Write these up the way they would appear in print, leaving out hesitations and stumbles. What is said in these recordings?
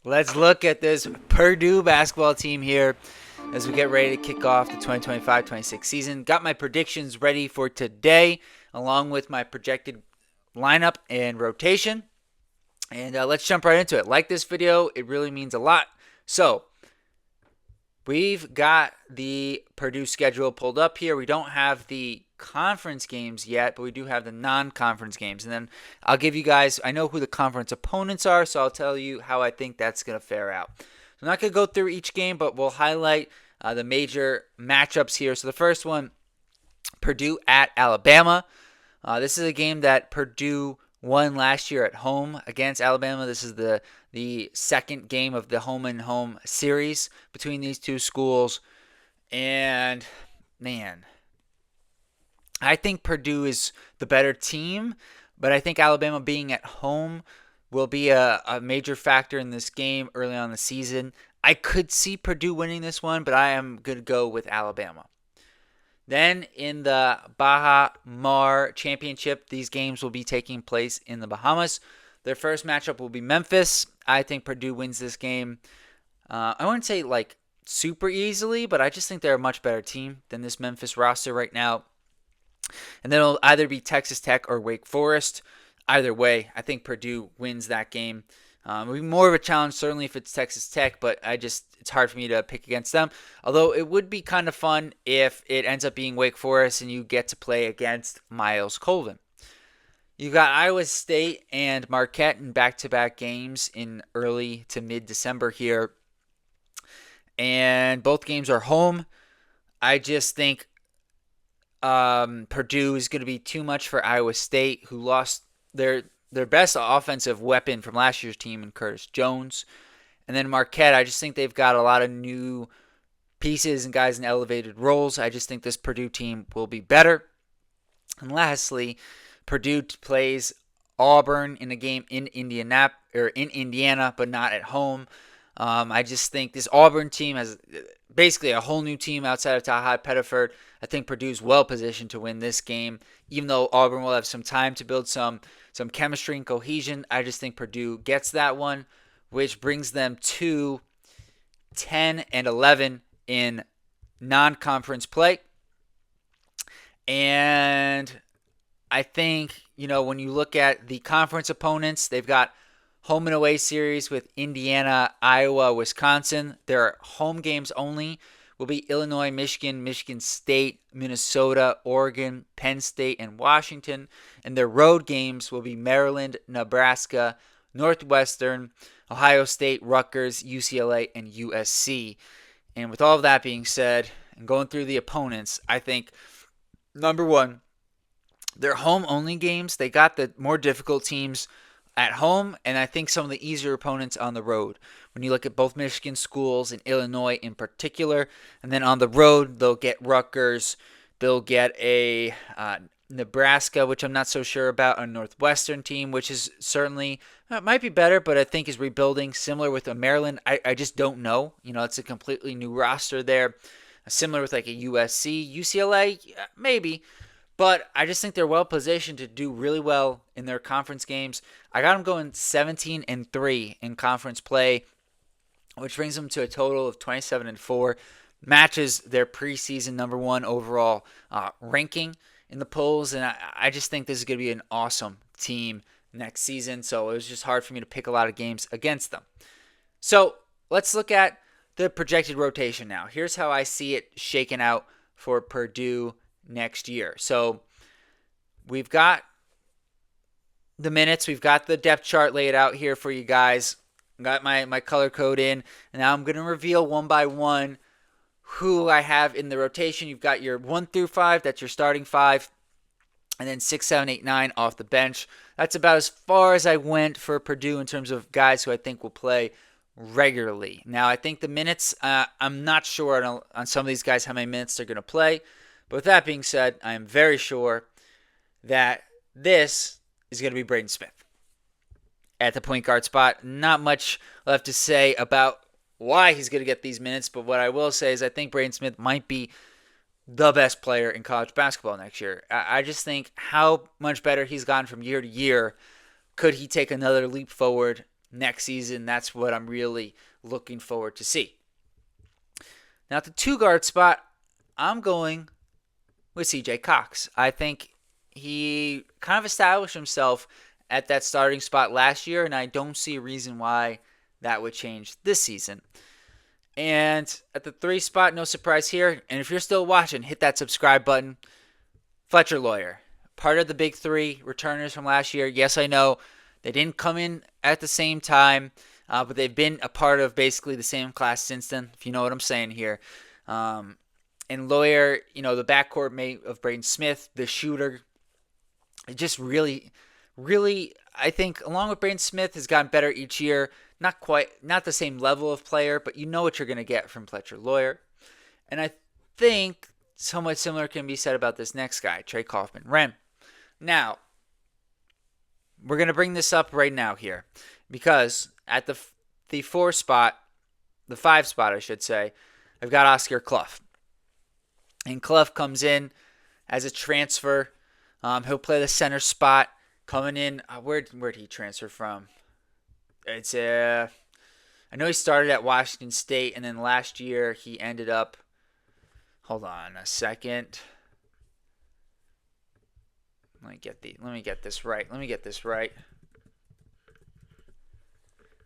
Let's look at this Purdue basketball team here as we get ready to kick off the 2025-26 season. Got my predictions ready for today, along with my projected lineup and rotation. And let's jump right into it. Like this video, it really means a lot. So, we've got the Purdue schedule pulled up here. We don't have the conference games yet, but we do have the non-conference games. And then I'll give you guys, I know who the conference opponents are, so I'll tell you how I think that's going to fare out. So I'm not going to go through each game, but we'll highlight the major matchups here. So the first one, Purdue at Alabama. This is a game that Purdue won last year at home against Alabama. This is the second game of the home and home series between these two schools. And man, I think Purdue is the better team, but I think Alabama being at home will be a major factor in this game early on in the season. I could see Purdue winning this one, but I am going to go with Alabama. Then in the Baha Mar Championship, these games will be taking place in the Bahamas. Their first matchup will be Memphis. I think Purdue wins this game. I wouldn't say like super easily, but I just think they're a much better team than this Memphis roster right now. And then it'll either be Texas Tech or Wake Forest. Either way, I think Purdue wins that game. It'll be more of a challenge, certainly, if it's Texas Tech, but it's hard for me to pick against them. Although it would be kind of fun if it ends up being Wake Forest and you get to play against Miles Colvin. You got Iowa State and Marquette in back-to-back games in early to mid-December here. And both games are home. I just think Purdue is going to be too much for Iowa State, who lost their best offensive weapon from last year's team in Curtis Jones. And then Marquette, I just think they've got a lot of new pieces and guys in elevated roles. I just think this Purdue team will be better. And lastly, Purdue plays Auburn in a game in Indiana, but not at home. I just think this Auburn team has basically a whole new team outside of Taha Pettiford. I think Purdue's well positioned to win this game, even though Auburn will have some time to build some chemistry and cohesion. I just think Purdue gets that one, which brings them to 10-11 in non-conference play. And I think, when you look at the conference opponents, they've got home and away series with Indiana, Iowa, Wisconsin. Their home games only will be Illinois, Michigan, Michigan State, Minnesota, Oregon, Penn State, and Washington. And their road games will be Maryland, Nebraska, Northwestern, Ohio State, Rutgers, UCLA, and USC. And with all of that being said, and going through the opponents, I think, number one, their home-only games, they got the more difficult teams at home, and I think some of the easier opponents on the road. When you look at both Michigan schools and Illinois in particular, and then on the road, they'll get Rutgers, they'll get a Nebraska, which I'm not so sure about, a Northwestern team, which is certainly might be better, but I think is rebuilding, similar with a Maryland. I just don't know. It's a completely new roster there, similar with like a USC, UCLA, maybe. But I just think they're well positioned to do really well in their conference games. I got them going 17-3 in conference play, which brings them to a total of 27-4. Matches their preseason number one overall ranking in the polls, and I just think this is going to be an awesome team next season. So it was just hard for me to pick a lot of games against them. So let's look at the projected rotation now. Here's how I see it shaken out for Purdue next year. So we've got the minutes, we've got the depth chart laid out here for you guys. Got my color code in, and now I'm going to reveal one by one who I have in the rotation. You've got your 1 through 5, that's your starting 5, and then 6, 7, 8, 9 off the bench. That's about as far as I went for Purdue in terms of guys who I think will play regularly. Now, I think the minutes, I'm not sure on some of these guys how many minutes they're going to play. But with that being said, I am very sure that this is going to be Braden Smith at the point guard spot. Not much left to say about why he's going to get these minutes, but what I will say is I think Braden Smith might be the best player in college basketball next year. I just think how much better he's gotten from year to year. Could he take another leap forward next season. That's what I'm really looking forward to see. Now, at the 2 guard spot, I'm going with CJ Cox. I think he kind of established himself at that starting spot last year, and I don't see a reason why that would change this season. And at the 3 spot, no surprise here. And if you're still watching, hit that subscribe button. Fletcher Lawyer, part of the big 3 returners from last year. Yes, I know they didn't come in at the same time, but they've been a part of basically the same class since then, if you know what I'm saying here. And Lawyer, the backcourt of Braden Smith, the shooter, it just really, I think, along with Braden Smith, has gotten better each year. Not the same level of player, but you know what you're going to get from Fletcher Lawyer. And I think somewhat similar can be said about this next guy, Trey Kaufman-Renn. Now, we're going to bring this up right now here because at the 4 spot, the 5 spot, I should say, I've got Oscar Clough. And Clough comes in as a transfer. He'll play the center spot. Coming in, where'd he transfer from? I know he started at Washington State, and then last year he ended up. Hold on a second. Let me get this right.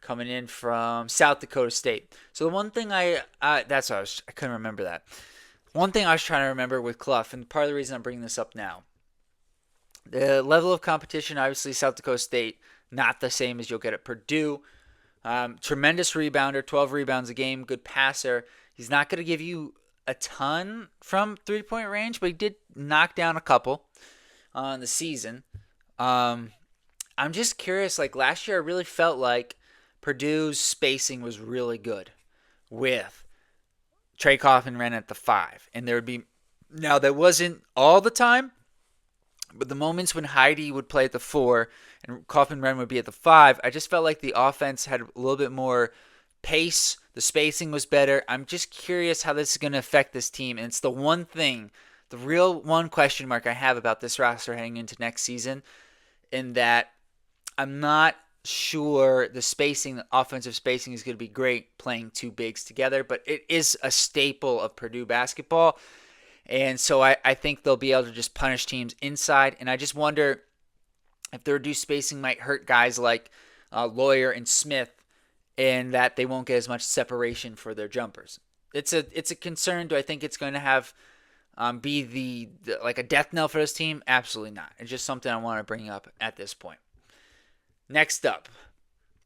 Coming in from South Dakota State. So the one thing I couldn't remember that. One thing I was trying to remember with Clough, and part of the reason I'm bringing this up now, the level of competition, obviously South Dakota State, not the same as you'll get at Purdue. Tremendous rebounder, 12 rebounds a game, good passer. He's not going to give you a ton from three-point range, but he did knock down a couple on the season. I'm just curious, like last year I really felt like Purdue's spacing was really good with Trey Kaufman-Renn at the 5. And there would be, now that wasn't all the time, but the moments when Heidi would play at the 4 and Kaufman-Renn would be at the 5, I just felt like the offense had a little bit more pace. The spacing was better. I'm just curious how this is going to affect this team. And it's the one thing, the real one question mark I have about this roster heading into next season, in that I'm not sure the offensive spacing is going to be great playing 2 bigs together, but it is a staple of Purdue basketball. And so I think they'll be able to just punish teams inside. And I just wonder if the reduced spacing might hurt guys like Lawyer and Smith, and that they won't get as much separation for their jumpers. It's a concern. Do I think it's going to have be the like a death knell for this team? Absolutely not. It's just something I want to bring up at this point. Next up,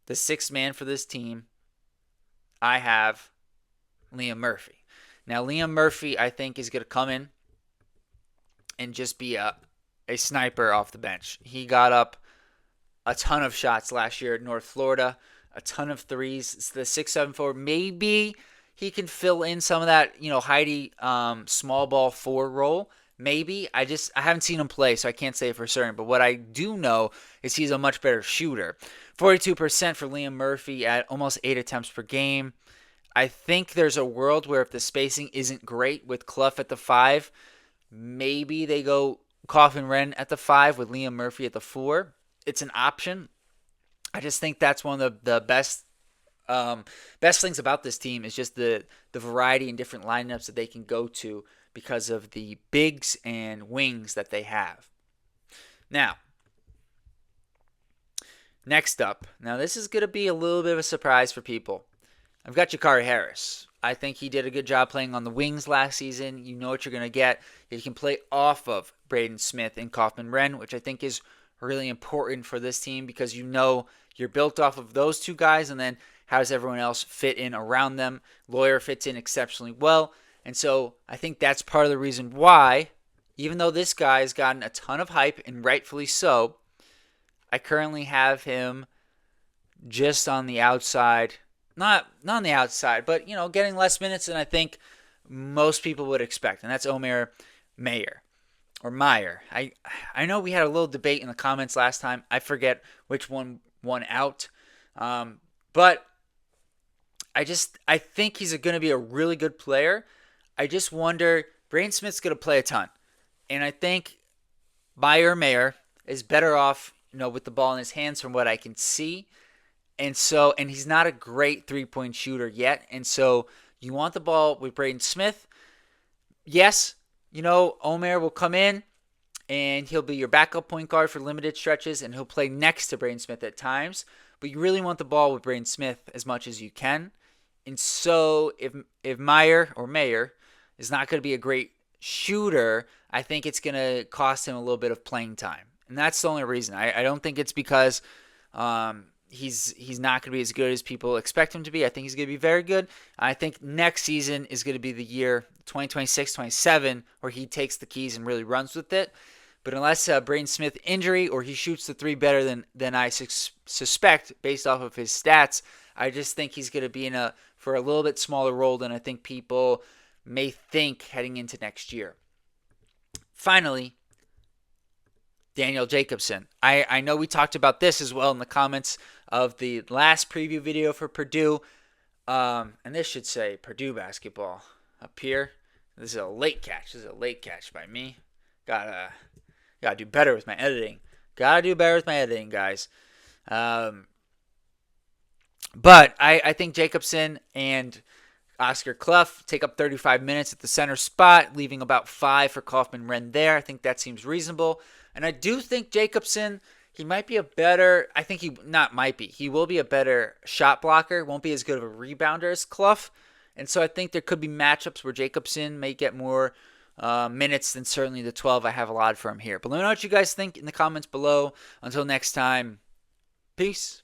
the 6th man for this team, I have Liam Murphy. Now, Liam Murphy, I think, is going to come in and just be a sniper off the bench. He got up a ton of shots last year at North Florida, a ton of threes. It's the 6'7" forward. Maybe he can fill in some of that, Heidi small ball 4 role. Maybe. I haven't seen him play, so I can't say for certain. But what I do know is he's a much better shooter. 42% for Liam Murphy at almost 8 attempts per game. I think there's a world where if the spacing isn't great with Clough at the 5, maybe they go Kaufman-Renn at the 5 with Liam Murphy at the 4. It's an option. I just think that's one of the best things about this team is just the variety and different lineups that they can go to because of the bigs and wings that they have. Now, next up. Now, this is going to be a little bit of a surprise for people. I've got Jakari Harris. I think he did a good job playing on the wings last season. You know what you're going to get. He can play off of Braden Smith and Kaufman-Renn, which I think is really important for this team because you're built off of those 2 guys, and then how does everyone else fit in around them? Lawyer fits in exceptionally well. And so I think that's part of the reason why, even though this guy has gotten a ton of hype, and rightfully so, I currently have him just on the outside. Not on the outside, but, getting less minutes than I think most people would expect. And that's Omer Meyer. I know we had a little debate in the comments last time. I forget which one won out. But I think he's going to be a really good player. I just wonder, Braden Smith's going to play a ton. And I think Meyer is better off, with the ball in his hands from what I can see. And he's not a great 3-point shooter yet. And so you want the ball with Braden Smith. Yes, Omer will come in and he'll be your backup point guard for limited stretches, and he'll play next to Braden Smith at times. But you really want the ball with Braden Smith as much as you can. And so if Mayer is not going to be a great shooter, I think it's going to cost him a little bit of playing time. And that's the only reason. I don't think it's because he's not going to be as good as people expect him to be. I think he's going to be very good. I think next season is going to be the year 2026-27 where he takes the keys and really runs with it. But unless Braden Smith injury or he shoots the three better than I suspect based off of his stats, I just think he's going to be for a little bit smaller role than I think people may think heading into next year. Finally, Daniel Jacobson. I know we talked about this as well in the comments of the last preview video for Purdue. And this should say Purdue basketball up here. This is a late catch. This is a late catch by me. Gotta do better with my editing. Guys. But I think Jacobson and Oscar Clough take up 35 minutes at the center spot, leaving about 5 for Kaufman-Renn there. I think that seems reasonable. And I do think Jacobson, he will be a better shot blocker. Won't be as good of a rebounder as Clough. And so I think there could be matchups where Jacobson may get more minutes than certainly the 12 I have allotted for him here. But let me know what you guys think in the comments below. Until next time, peace.